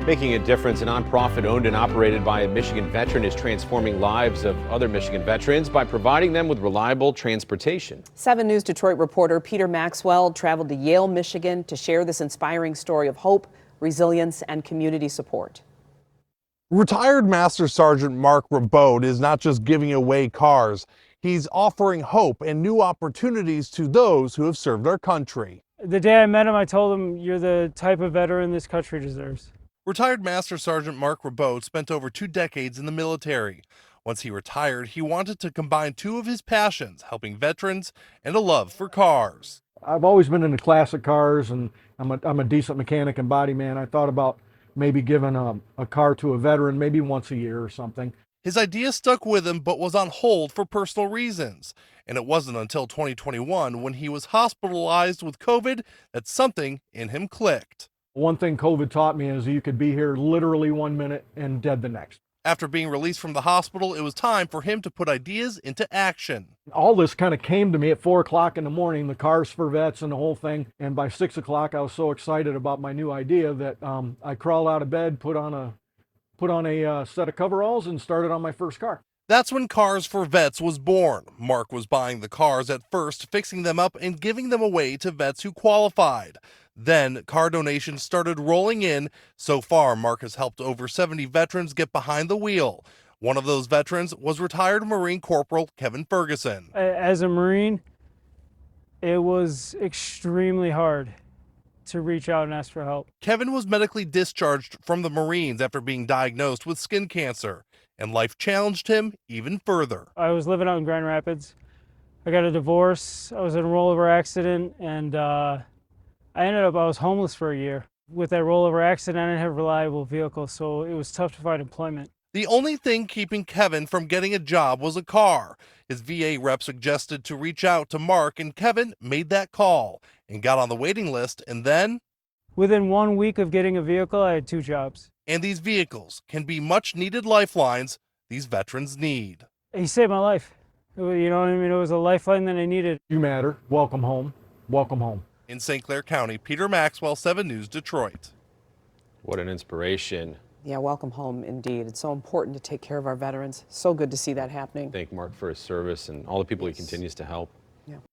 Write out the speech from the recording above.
Making a difference, a nonprofit owned and operated by a Michigan veteran is transforming lives of other Michigan veterans by providing them with reliable transportation. 7 News Detroit reporter Peter Maxwell traveled to Yale, Michigan to share this inspiring story of hope, resilience, and community support. Retired Master Sergeant Mark Rabode is not just giving away cars. He's offering hope and new opportunities to those who have served our country. The day I met him, I told him, "You're the type of veteran this country deserves." Retired Master Sergeant Mark Rabode spent over 2 decades in the military. Once he retired, he wanted to combine 2 of his passions, helping veterans and a love for cars. I've always been into classic cars, and I'm a decent mechanic and body man. I thought about maybe giving a car to a veteran maybe once a year or something. His idea stuck with him but was on hold for personal reasons. And it wasn't until 2021, when he was hospitalized with COVID, that something in him clicked. One thing COVID taught me is you could be here literally 1 minute and dead the next. After being released from the hospital, it was time for him to put ideas into action. All this kind of came to me at 4 o'clock in the morning, the Cars for Vets and the whole thing. And by 6 o'clock, I was so excited about my new idea that I crawled out of bed, put on a set of coveralls, and started on my first car. That's when Cars for Vets was born. Mark was buying the cars at first, fixing them up and giving them away to vets who qualified. Then car donations started rolling in. So far, Mark has helped over 70 veterans get behind the wheel. One of those veterans was retired Marine Corporal Kevin Ferguson. As a Marine, it was extremely hard to reach out and ask for help. Kevin was medically discharged from the Marines after being diagnosed with skin cancer, and life challenged him even further. I was living out in Grand Rapids. I got a divorce. I was in a rollover accident, and I was homeless for a year. With that rollover accident, I didn't have a reliable vehicle, so it was tough to find employment. The only thing keeping Kevin from getting a job was a car. His VA rep suggested to reach out to Mark, and Kevin made that call and got on the waiting list. And then, within 1 week of getting a vehicle, I had 2 jobs. And these vehicles can be much needed lifelines these veterans need. He saved my life. You know what I mean? It was a lifeline that I needed. You matter. Welcome home. Welcome home. In St. Clair County, Peter Maxwell, 7 News, Detroit. What an inspiration. Yeah, welcome home indeed. It's so important to take care of our veterans. So good to see that happening. Thank Mark for his service and all the people he continues to help.